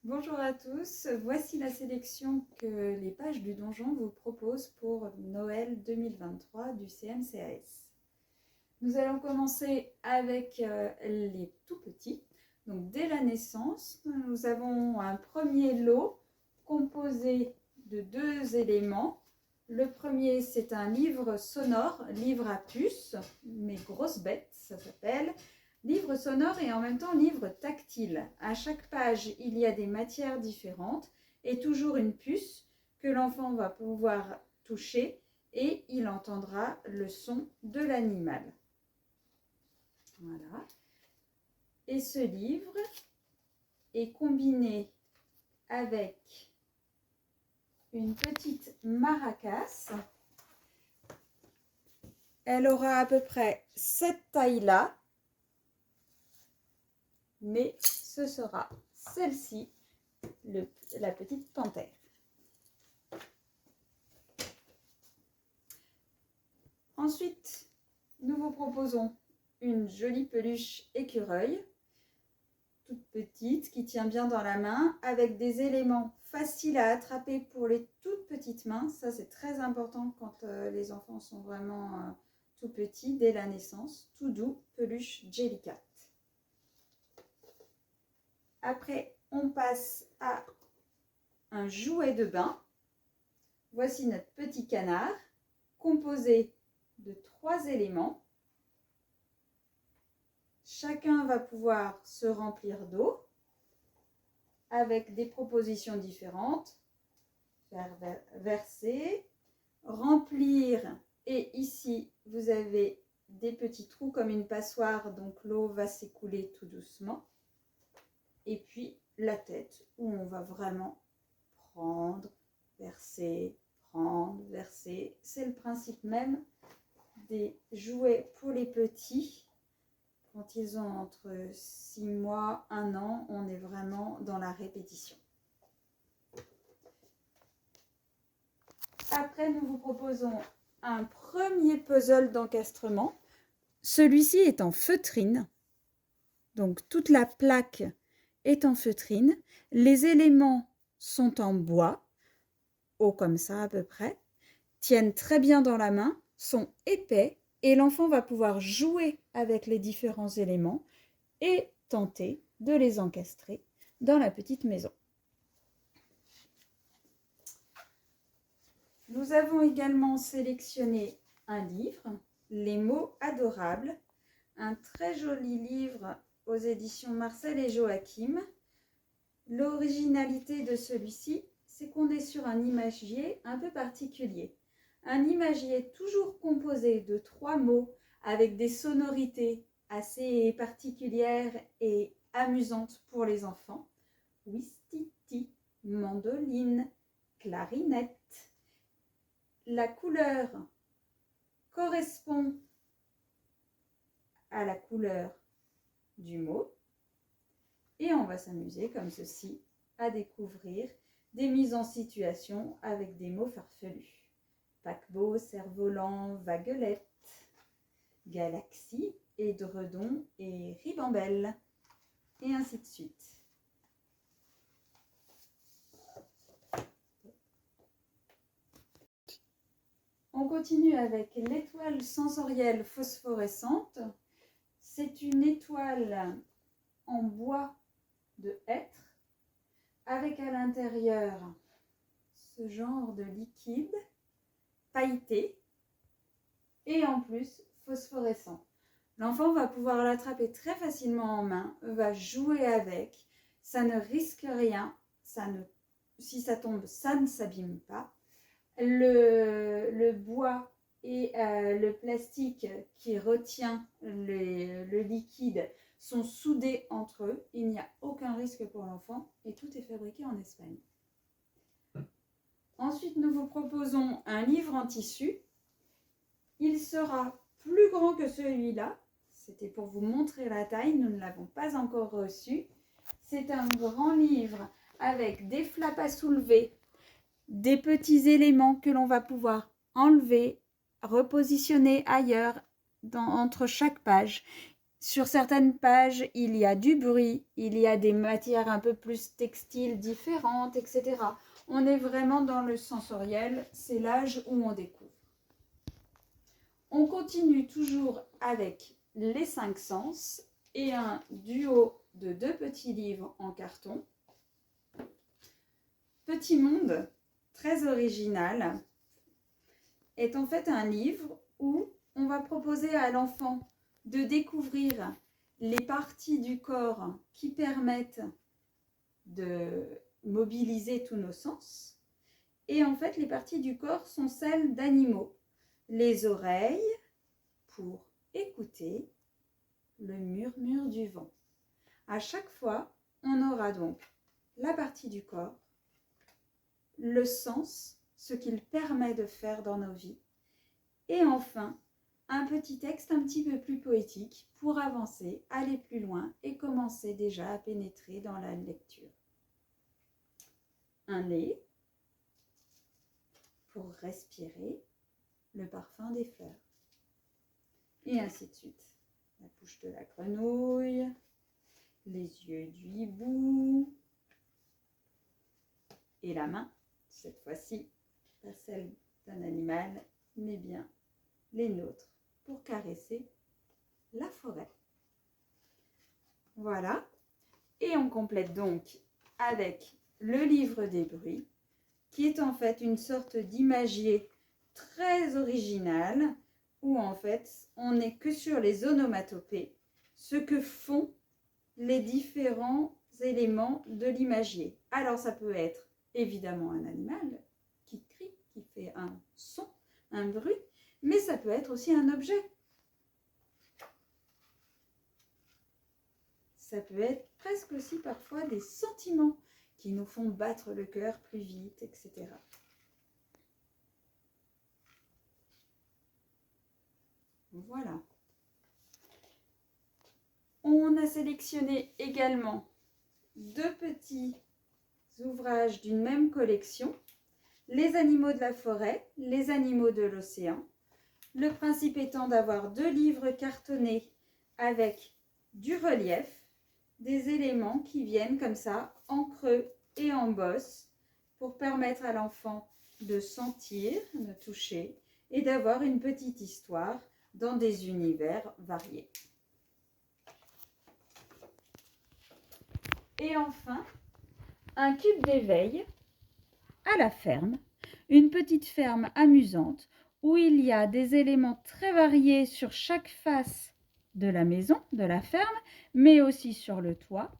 Bonjour à tous, voici la sélection que les pages du donjon vous proposent pour Noël 2023 du CMCAS. Nous allons commencer avec les tout petits. Donc dès la naissance, nous avons un premier lot composé de 2 éléments. Le premier, c'est un livre sonore, livre à puce, mais grosse bête, ça s'appelle. Livre sonore et en même temps livre tactile. À chaque page, il y a des matières différentes et toujours une puce que l'enfant va pouvoir toucher et il entendra le son de l'animal. Voilà. Et ce livre est combiné avec une petite maracas. Elle aura à peu près cette taille-là, mais ce sera celle-ci, la petite panthère. Ensuite, nous vous proposons une jolie peluche écureuil, toute petite, qui tient bien dans la main, avec des éléments faciles à attraper pour les toutes petites mains. Ça, c'est très important quand les enfants sont vraiment tout petits, dès la naissance. Tout doux, peluche Jellycat. Après, on passe à un jouet de bain. Voici notre petit canard, composé de 3 éléments. Chacun va pouvoir se remplir d'eau avec des propositions différentes. Faire verser, remplir, et ici vous avez des petits trous comme une passoire, donc l'eau va s'écouler tout doucement. Et puis la tête où on va vraiment prendre, verser, prendre, verser. C'est le principe même des jouets pour les petits. Quand ils ont entre 6 mois, 1 an, on est vraiment dans la répétition. Après, nous vous proposons un premier puzzle d'encastrement. Celui-ci est en feutrine. Donc, toute la plaque est en feutrine. Les éléments sont en bois, haut comme ça à peu près, tiennent très bien dans la main, sont épais et l'enfant va pouvoir jouer avec les différents éléments et tenter de les encastrer dans la petite maison. Nous avons également sélectionné un livre, Les mots adorables, un très joli livre aux éditions Marcel et Joachim. L'originalité de celui-ci, c'est qu'on est sur un imagier un peu particulier. Un imagier toujours composé de 3 mots avec des sonorités assez particulières et amusantes pour les enfants. Ouistiti, mandoline, clarinette. La couleur correspond à la couleur du mot. Et on va s'amuser comme ceci à découvrir des mises en situation avec des mots farfelus. Paquebot, cerf-volant, vaguelette, galaxie, édredon et ribambelle. Et ainsi de suite. On continue avec l'étoile sensorielle phosphorescente. C'est une étoile en bois de hêtre avec à l'intérieur ce genre de liquide pailleté et en plus phosphorescent. L'enfant va pouvoir l'attraper très facilement en main, va jouer avec, ça ne risque rien, si ça tombe, ça ne s'abîme pas. Le bois et le plastique qui retient le liquide sont soudés entre eux. Il n'y a aucun risque pour l'enfant et tout est fabriqué en Espagne. Ensuite, nous vous proposons un livre en tissu. Il sera plus grand que celui-là. C'était pour vous montrer la taille, nous ne l'avons pas encore reçu. C'est un grand livre avec des flaps à soulever, des petits éléments que l'on va pouvoir enlever, repositionner ailleurs entre chaque page. Sur certaines pages, il y a du bruit, il y a des matières un peu plus textiles différentes, etc. On est vraiment dans le sensoriel, c'est l'âge où on découvre. On continue toujours avec les 5 sens et un duo de 2 petits livres en carton. Petit Monde, très original, est en fait un livre où on va proposer à l'enfant de découvrir les parties du corps qui permettent de mobiliser tous nos sens. Et en fait, les parties du corps sont celles d'animaux. Les oreilles pour écouter le murmure du vent. À chaque fois, on aura donc la partie du corps, le sens, ce qu'il permet de faire dans nos vies, et enfin, un petit texte un petit peu plus poétique pour avancer, aller plus loin et commencer déjà à pénétrer dans la lecture. Un nez pour respirer le parfum des fleurs. Et ainsi de suite. La bouche de la grenouille, les yeux du hibou et la main, cette fois-ci, pas celle d'un animal, mais bien les nôtres, pour caresser la forêt. Voilà. Et on complète donc avec le livre des bruits, qui est en fait une sorte d'imagier très original, où en fait on n'est que sur les onomatopées, ce que font les différents éléments de l'imagier. Alors ça peut être évidemment un animal qui crie, qui fait un son, un bruit, mais ça peut être aussi un objet. Ça peut être presque aussi parfois des sentiments qui nous font battre le cœur plus vite, etc. Voilà. On a sélectionné également 2 petits ouvrages d'une même collection, les animaux de la forêt, les animaux de l'océan. Le principe étant d'avoir 2 livres cartonnés avec du relief, des éléments qui viennent comme ça en creux et en bosse pour permettre à l'enfant de sentir, de toucher et d'avoir une petite histoire dans des univers variés. Et enfin, un cube d'éveil à la ferme, une petite ferme amusante où il y a des éléments très variés sur chaque face de la maison, de la ferme, mais aussi sur le toit.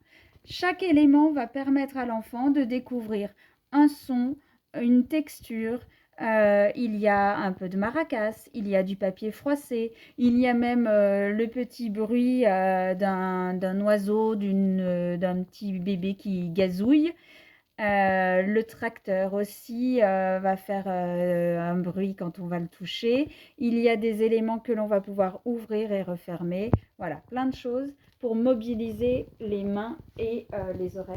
Chaque élément va permettre à l'enfant de découvrir un son, une texture. Il y a un peu de maracas, il y a du papier froissé, il y a même le petit bruit d'un oiseau, d'un petit bébé qui gazouille. Le tracteur aussi va faire un bruit quand on va le toucher. Il y a des éléments que l'on va pouvoir ouvrir et refermer. Voilà, plein de choses pour mobiliser les mains et les oreilles.